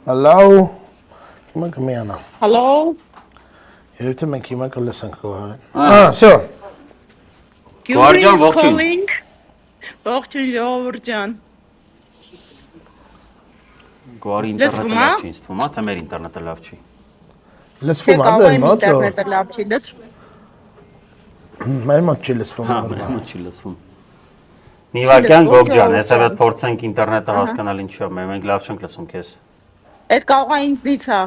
Hello. Հիմա կմիանա։ Hello. Երբ մենք հիմա կլսենք Գոհարին։ Всё։ Գոհարյան ողջույն։ Ողջույն Ժողովուրդ ջան։ Գոհարի ինտերնետը լավ չի, ինձ թվում է, թե մեր ինտերնետը լավ չի։ Լսվում է ձեր մոտ։ Ինտերնետը լավ չի, լսվում։ Մեր մոտ չի լսվում։ Հա, մեր մոտ չի լսվում։ Նիվարկյան Գոգջան, հեսա վետ փորձենք ինտերնետը հասկանալ ինչու է, մենք լավ չենք լսում քեզ։ Այդ կարող է ինձնից է։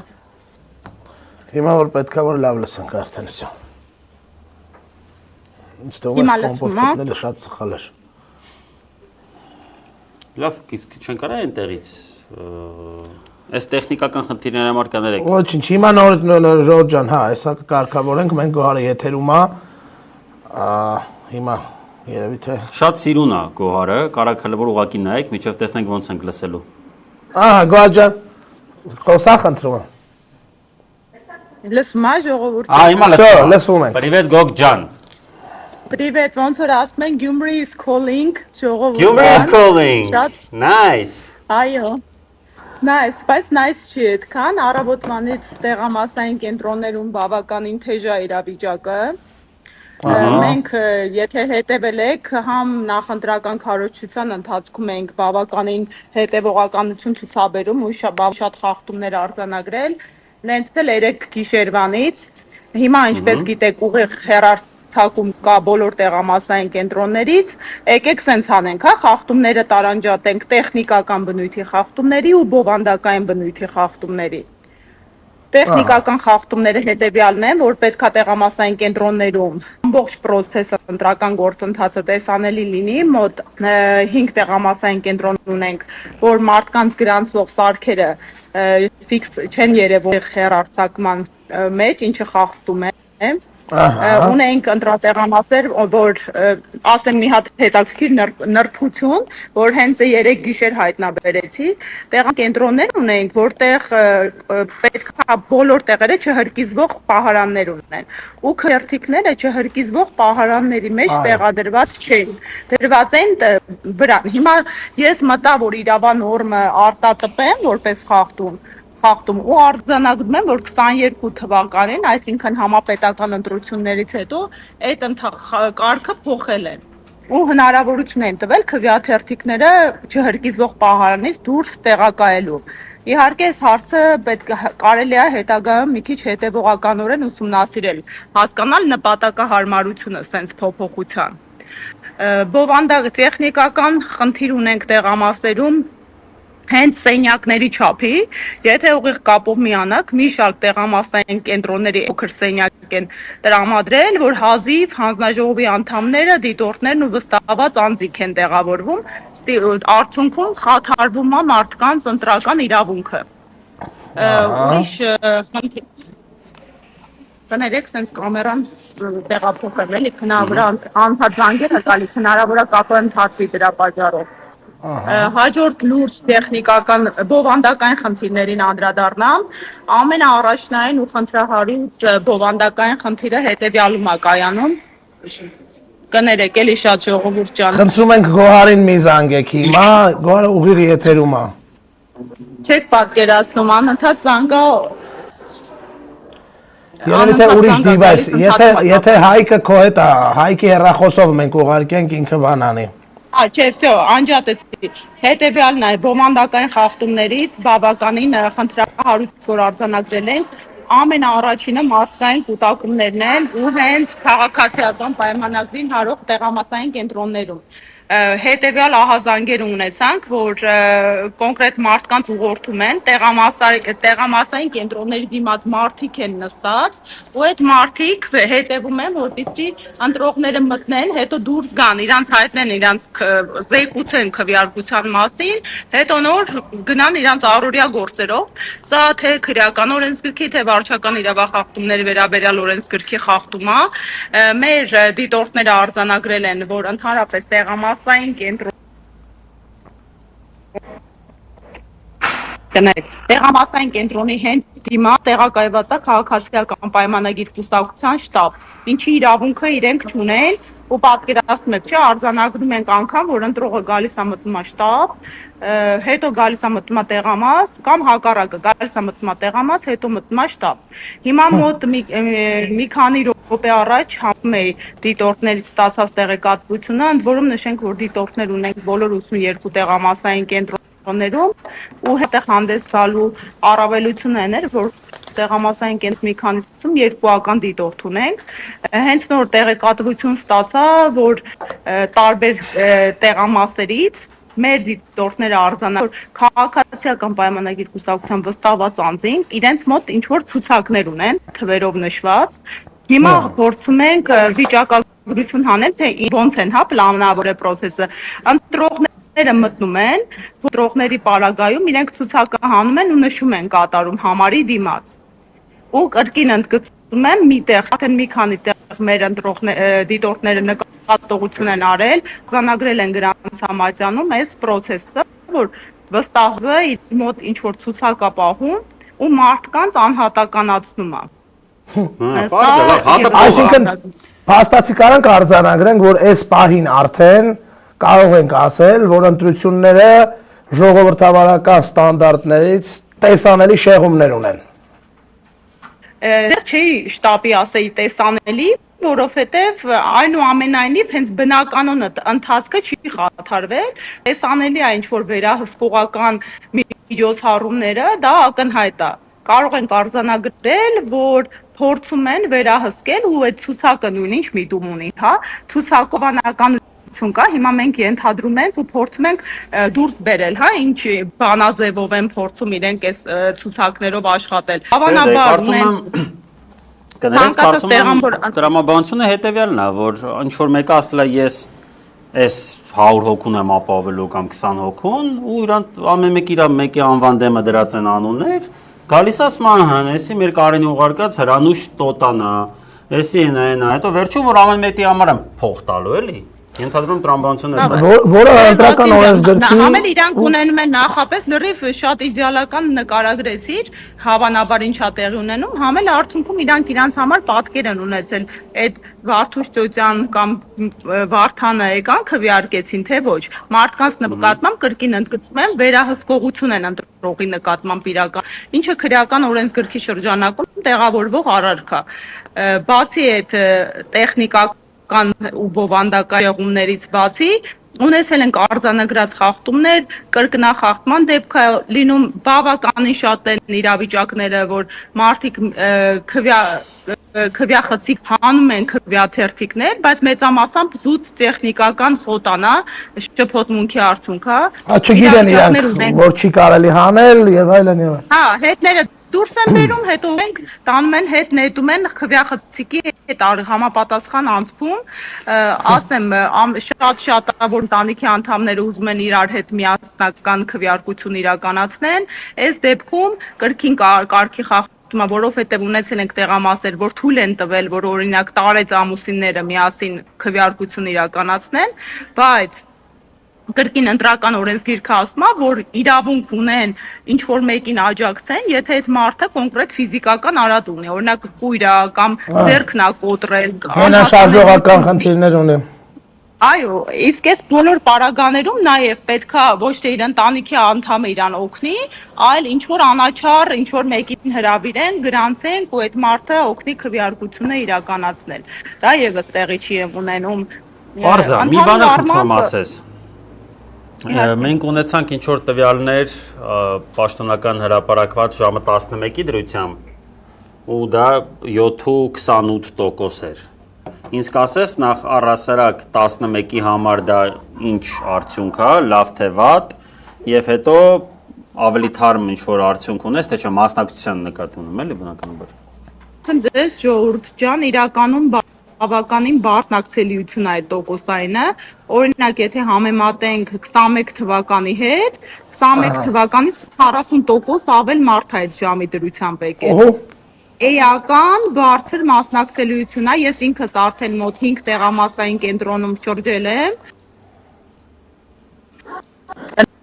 Հիմա որ պետքա որ լավ լսենք արդեն всё։ Ինձ թվում է կոմպոստները շատ սխալ էր։ Լավ, իսկ չեն կարա այնտեղից այս տեխնիկական խնդիրների համար կաներեք։ Ոչինչ, հիմա նոր Ժորժ ջան, հա, հեսա կկարգավորենք, մենք Գոհարը եթերում է։ Հիմա երևի թե Շատ սիրուն է Գոհարը, կարաք հələ որ ուղակի նայեք, միջև տեսնենք ոնց ենք լսելու։ Ահա, Գոհար ջան, խոսա խնդրում եմ։ Լսում է Ժողովուրդ։ Հիմա լսվում ենք։ Պրիվետ Գոգջան։ Привет, ոնց որ ասում են Gyumri is calling, Ժողովուրդ։ Gyumri is calling. Nice. Այո։ Nice, բայց nice չի այդքան, առավոտվանից տեղամասային կենտրոններում բավականին թեժ է իրավիճակը։ Մենք եթե հետևել եք, համ նախընտրական քարոզչության ընթացքում ենք բավականին հետևողականություն ցուցաբերում ու շատ խախտումներ արձանագրել, նենց էլ 3 գիշերվանից։ Հիմա ինչպես գիտեք, ուղիղ հեռարձակում կա բոլոր տեղամասային կենտրոններից, եկեք սենց անենք, հա, խախտումները տարանջատենք տեխնիկական բնույթի խախտումների ու բովանդակային բնույթի խախտումների։ Տեխնիկական խախտումները հետևյալն են, որ պետք է տեղամասային կենտրոններում ամբողջ process-ը ընտրական գործընթացը տեսանելի լինի, մոտ 5 տեղամասային կենտրոն ունենք, որ մարդկանց գրանցվող սարքերը ֆիքս չեն երևում հեռարձակման մեջ, ինչը խախտում է։ Ունենք ընտրատեղամասեր, որ ասեմ մի հատ հետաքրքիր նրբություն, որ հենց 3 գիշեր հայտնաբերեցի, տեղակենտրոններ ունենք, որտեղ պետք է բոլոր տեղերը չհրկիզվող պահարաններ ունեն, ու քերթիկները չհրկիզվող պահարանների մեջ տեղադրված չեն, դրված են վրան։ Հիմա ես մտա, որ իրավանորմը արտատպեմ որպես խախտում ու արձանագրում եմ, որ 22 թվականին, այսինքն համապետական ընտրություններից հետո այդ կարգը փոխել են ու հնարավորություն են տվել քվեաթերթիկները չհրկիզվող պահարանից դուրս տեղակայելու։ Իհարկե այս հարցը կարելի է հետագայում մի քիչ հետևողականորեն ուսումնասիրել, հասկանալ նպատակահարմարությունը սենց փոփոխության։ Բովանդակ տեխնիկական խնդիր ունենք տեղամասերում հենց սենյակների չափի, եթե ուղիղ կապով միանաք, մի շարք տեղամասային կենտրոնների փոքր սենյակ են տրամադրել, որ հազիվ հանձնաժողովի անդամները, դիտորդներն ու վստահված անձինք են տեղավորվում, արդյունքում խաթարվում է մարդկանց ընտրական իրավունքը։ Ուրիշ խնդիր։ Կներեք, սենց կամերան տեղափոխեմ, էլի քնավրա անհատզանգեր է գալիս, հնարավոր է կապը ընդհատվի դրա պատճառով։ Հաջորդ լուրջ տեխնիկական բովանդակային խնդիրներին անդրադառնամ, ամենաառաջնային ու խնդրահարույց բովանդակային խնդիրը հետևյալում է կայանում։ Կներեք, էլի շատ Ժողովուրդ ջան։ Խնդրում ենք Գոհարին մի զանգեք հիմա, Գոհարը ուղիղ եթերում է։ Չեք պատկերացնում, անընդհատ զանգա։ Երևի թե ուրիշ դիվայս, եթե Հայկը քո հետ է, Հայկի հեռախոսով մենք ուղարկենք ինքը բան անի։ Չէ, всё, անջատեցի։ Հետևյալն է, բովանդակային խախտումներից բավականին խնդրահարույց որ արձանագրել ենք, ամենաառաջինը մարդկային կուտակումներն են ու հենց քաղաքացիական պայմանագրին հարող տեղամասային կենտրոններում։ Հետևյալ ահազանգեր ունեցանք, որ կոնկրետ մարդկանց ուղղորդում են, տեղամասային կենտրոնների դիմաց մարդիկ են նստած, ու այդ մարդիկ հետևում են, որպեսզի ընտրողները մտնեն, հետո դուրս գան, իրանց հայտնեն, իրանց զեկուցեն քվեարկության մասին, հետո նոր գնան իրանց առօրյա գործերով։ Սա թե քրեական օրենսգրքի, թե վարչական իրավախախտումների վերաբերյալ օրենսգրքի խախտում է։ Մեր դիտորդները արձանագրել են, որ ընդհանրապես տեղամասային տեղամասային կենտրոնի հենց դիմաց տեղակայված է քաղաքացիական պայմանագիր կուսակցության շտաբ, ինչի իրավունքը իրենք չունեն ու պատկերացնում եք, չէ, արձանագրում ենք անգամ, որ ընտրողը գալիս է մտնում է շտաբ, հետո գալիս է մտնում է տեղամաս, կամ հակառակը գալիս է մտնում է տեղամաս, հետո մտնում է շտաբ։ Հիմա մոտ մի քանի րոպե առաջ համում էի դիտորդներից ստացած տեղեկատվությունը, ընդ որում նշենք, որ դիտորդներ ունենք բոլոր 82 տեղամասային կենտրոններում, ու հետեղ հանդես գալու առավելությունը այն էր, որ տեղամասային կենտրոնից մի քանիսում երկուական դիտորդ ունենք։ Հենց նոր տեղեկատվություն ստացա, որ տարբեր տեղամասերից մեր դիտորդները արձանագրել, որ քաղաքացիական պայմանագիր կուսակցության վստահված անձինք իրենց մոտ ինչ որ ցուցակներ ունեն, թվերով նշված։ Հիմա փորձում ենք վիճակագրություն հանել, թե ոնց են, հա, պլանավորել process-ը։ Ընտրողները մտնում են, ընտրողների պարագայում իրենք ցուցակը հանում են ու նշում են կատարում համարի դիմաց։ Ու կրկին ընդգծում եմ, միտեղ, արդեն մի քանի տեղ մեր դիտորդները նկատողություն են արել, արձանագրել են գրանց համաձայնում այս process-ը, որ վստահը իր մոտ ինչ որ ցուցակ է պահում ու մարդկանց անհատականացնում է։ Այսինքն փաստացի կարանք արձանագրենք, որ այս պահին արդեն կարող ենք ասել, որ ընտրությունները ժողովրդավարական ստանդարտներից տեսանելի շեղումներ ունեն։ Դեռ չի շտաբի ասեի տեսանելի, որովհետև այնուամենայնիվ հենց բնականոնը ընթացքը չի խաթարվել, տեսանելի է ինչ որ վերահսկողական միջոցառումները, դա ակնհայտ է։ Կարող ենք արձանագրել, որ փորձում են վերահսկել ու այդ ցուցակը նույնիսկ միտում ունի, հա, ցուցակованական կա, հիմա մենք ենթադրում ենք ու փորձում ենք դուրս բերել, հա, ինչ բանաձևով են փորձում իրենք այս ցուցակներով աշխատել։ Հավանաբար կներես կարծում եմ տրամաբանությունը հետևյալն է, որ ինչ որ մեկը ասել է ես այս 100 հոգուն եմ ապահովելու կամ 20 հոգուն ու իրանք ամեն մեկ իր մեկի անվան դեմը դրած են անուններ, գալիս ասման հանեսի մեր Կարենի ուղարկած Հրանուշ Տոտան է, էսի այն, հետո վերջում որ ամեն մեկի համար եմ փող տալու էլի։ Ենթադրում տրամաբանությունը որը ընտրական օրենսգրքի Համել իրանք ունենում են նախապես լրիվ շատ իդեալական նկարագրեցիր, հավանաբար ինչա տեղի ունենում, համել արդյունքում իրանք համար պատկեր են ունեցել, այդ Վարդուշ Ծոցյան կամ Վարդանը եկան քվեարկեցին, թե ոչ, մարդկանց նկատմամբ կրկին ընդգծում եմ, վերահսկողություն են ընտրողի նկատմամբ իրական, ինչը քրեական օրենսգրքի շրջանակում տեղավորվող արարք է։ Բացի այդ տեխնիկական ու բովանդակային եղումներից բացի ունեցել ենք արձանագրած խախտումներ, կրկնախախտման դեպք է լինում, բավականին շատ են իրավիճակները, որ մարդիկ քվյախցիկ հանում են քվյաթերթիկներ, բայց մեծամասամբ զուտ տեխնիկական խոտանա, շփոթմունքի արդյունք է։ Չգիտեն իրանք, որ չի կարելի հանել եւ այլն եւ այլն։ Հա, հետները դուրս են բերում, հետո ենք տանում են հետ նետում են քվյախցիկի հետ համապատասխան անցքում, ասեմ, շատ որ ընտանիքի անդամները ուզում են իրար հետ միասնական քվյարկություն իրականացնեն, այս դեպքում կրկին կարգի խախտումը, որովհետև ունեցել ենք տեղամասեր, որ թույլ են տվել, որ օրինակ տարեց ամուսինները միասին քվյարկություն իրականացնեն, բայց կրկին ընտրական օրենսգիրքը ասում է, որ իրավունք ունեն ինչ որ մեկին աջակցեն, եթե այդ մարդը կոնկրետ ֆիզիկական արատ ունի, օրինակ կույրա կամ ձեռքն է կոտրել, Հենաշարժողական խնդիրներ ունի։ Այո, իսկ այս բոլոր պարագաներում նաև պետքա ոչ թե իր ընտանիքի անդամը իրան օգնի, այլ ինչ որ անաչառ, ինչ որ մեկին հրավիրեն, գրանցեն ու այդ մարդը օգնի քվեարկությունը իրականացնել։ Դա եւս տեղի չի ունենում։ Արզա, մի բան խնդրում ասես։ Մենք ունեցանք ինչ որ տվյալներ պաշտոնական հրապարակված ժամը 11-ի դրությամբ ու դա 7.28% էր։ Ինձ կասես նախ առասարակ 11-ի համար դա ինչ արդյունք է, լավ թե վատ, եւ հետո ավելի թարմ ինչ որ արդյունք ունես, թե չէ մասնակցության նկատի ունեմ, էլի բնականաբար։ Ձեզ ժողովուրդ ջան, իրականում բավականին բարձրակցելիություն է այդ տոկոսայինը, օրինակ եթե համեմատենք 21 թվականի հետ, 21 թվականից 40% ավել մարդ է այդ ժամի դրությամբ եկել։ Էական բարձր մասնակցելիություն է, ես ինքս արդեն մոտ 5 տեղամասային կենտրոնում շրջել եմ,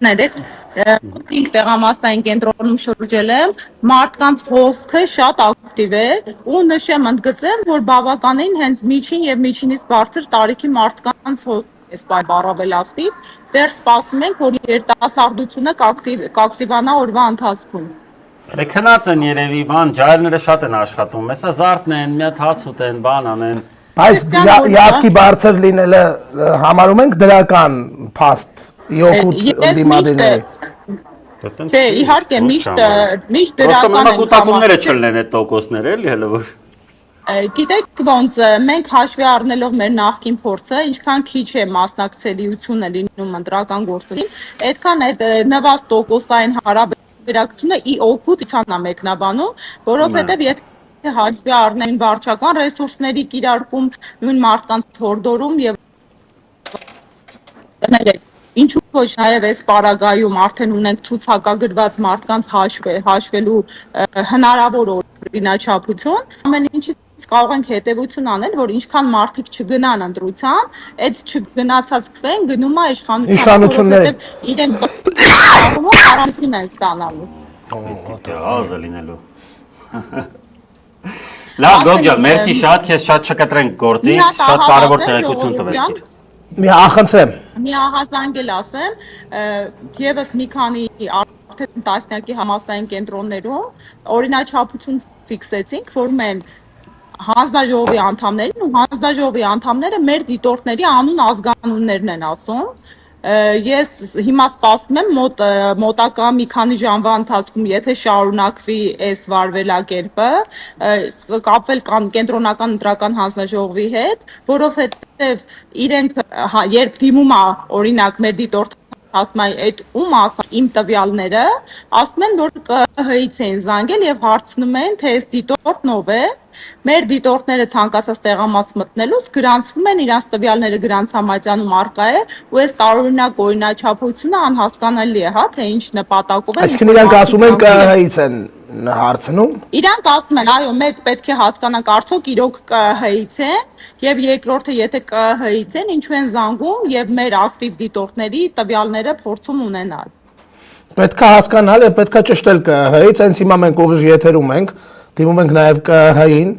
ներեք 5 տեղամասային կենտրոնում շրջել եմ, մարդկանց հոսքը շատ ակտիվ ակտիվ է ու նշեմ ընդգծեմ, որ բավականին հենց միջին եւ միջինից բարձր տարիքի մարդկանց է սպայ բառավել ակտիվ, դեռ սպասում ենք, որ երիտասարդությունը կակտիվանա օրվա ընթացքում։ Դե քնած են երևի, բան, ջահելները շատ են աշխատում, հեսա զարդն են, մի հատ հաց ուտեն, բան անեն։ Բայց յավքի բարձր լինելը համարում ենք դրական փաստ յոգուտ դիմադրել։ Չէ, իհարկե միշտ Պրոստո դրական մենք գուտակումները չլինեն այդ տոկոսները, էլի հələ որ։ Գիտեք ոնց մենք հաշվի առնելով մեր նախկին փորձը, ինչքան քիչ է մասնակցելիությունը լինում ընտրական գործին, այդքան այդ նվազդ տոկոսային հարաբերակցությունը ի օգուտ ցանա մեկնաբանում, որովհետև եթե հաշվի առնեն վարչական ռեսուրսների կիրարկում, նույն մարդկանց հորդորում եւ ինչու ոչ նաև այս պարագայում արդեն ունենք ցուցակագրված մարդկանց հաշվելու հնարավոր օրինաչափություն, ամեն ինչից կարող ենք հետևություն անել, որ ինչքան մարդիկ չգնան ընտրության, այդ չգնացած քվեն գնում է իշխանությունները, որովհետև իրենք առանցին են ստանալու։ Դե ազը լինելու։ Լավ, Գոգջան, մերսի շատ, քեզ շատ չկտրենք գործից, շատ կարևոր տեղեկություն տվեցիր։ Մի ախնդրեմ։ Մի ահազանգ էլ ասեմ, եւս մի քանի արդեն տասնյակի համասային կենտրոններում օրինաչափություն ֆիքսեցինք, որ մեն հանձնաժողովի անդամներին ու հանձնաժողովի անդամները մեր դիտորդների անուն ազգանուններն են ասում։ Ես հիմա սպասում եմ մոտակա մի քանի ժամվա ընթացքում, եթե շարունակվի այս վարվելակերպը, կապվել կենտրոնական ընտրական հանձնաժողովի հետ, որովհետև իրենք երբ դիմում է օրինակ մեր դիտորդ ասում է այդ ում ասա իմ տվյալները, ասում են որ ԿՀ-ից են զանգել եւ հարցնում են թե այս դիտորդն ով է, մեր դիտորդները ցանկացած տեղամաս մտնելուց գրանցվում են, իրանց տվյալները գրանցամատյանում արկա է ու այս տարօրինակ օրինաչափությունը անհասկանալի է, հա, թե ինչ նպատակով են։ Այսինքն իրանք ասում են ԿՀ-ից են հարցնում։ Իրանք ասում են, այո, մեկ պետք է հասկանանք արդյոք իրոք ԿՀ-ից են եւ երկրորդը եթե ԿՀ-ից են, ինչու են զանգում եւ մեր ակտիվ դիտորդների տվյալները փորձում ունենալ։ Պետք է հասկանալ եւ պետք է ճշտել ԿՀ-ից, հենց հիմա մենք ուղիղ եթերում ենք, դիմում ենք նաեւ ԿՀ-ին,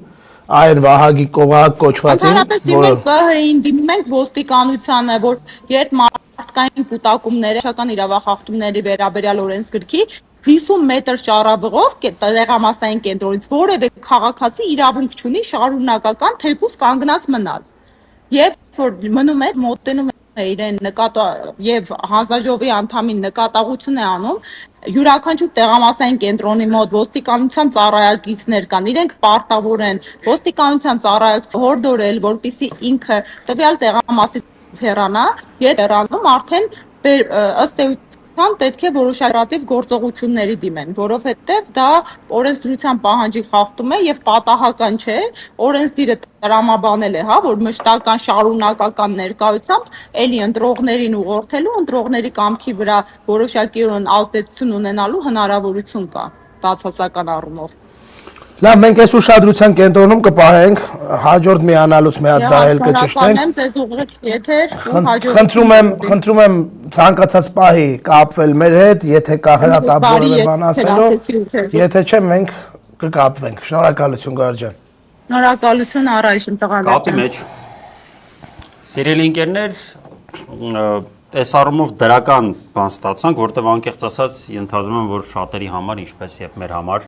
այն Վահագի Կողակ կոչվածին, որը ԿՀ-ին դիմում ենք ոստիկանությանը, որ երբ մարդկային կուտակումները, շական իրավախախտումների վերաբերյալ օրենսգրքի 50 մետր շարավղով տեղամասային կենտրոնից որևէ քաղաքացի իրավունք չունի շարունակական թեկուզ կանգնած մնալ։ Եվ որ մնում է մոտենում է իրեն եւ հանձնաժողովի անդամին նկատողություն է անում, յուրաքանչյուր տեղամասային կենտրոնի մոտ ոստիկանության ծառայակիցներ կան, իրենք պարտավոր են ոստիկանության ծառայակիցը հորդորել, որպեսզի ինքը տվյալ տեղամասից հեռանա, եթե հեռանում արդեն ըստ պետք է որոշակի գործողությունների դիմեն, որովհետև դա օրենսդրության պահանջի խախտում է եւ պատահական չէ, օրենսդիրը տրամաբանել է, հա, որ մշտական շարունակական ներկայությամբ էլի ընտրողներին ուղղորդելու, ընտրողների կամքի վրա որոշակիորեն ազդեցություն ունենալու հնարավորություն կա բացասական առումով։ Լավ, մենք այս ուշադրության կենտրոնում կպահենք, հաջորդ միանալուց մի հատ դա էլ կճշտենք։ Եմ ձեզ ուղղեց եթեր ու հաջորդ Խնդրում եմ ցանկացած պահի կապվել մեր հետ, եթե կա հրատապ որևէ բան ասելու, եթե չէ մենք կկապվենք։ Շնորհակալություն Գարժ ջան։ Շնորհակալություն առայժմ տղաներ։ Կապի մեջ։ Սիրելի ընկերներ, այս առումով դրական բան ստացանք, որտեղ անկեղծ ասած ենթադրում եմ, որ շատերի համար, ինչպես եւ մեր համար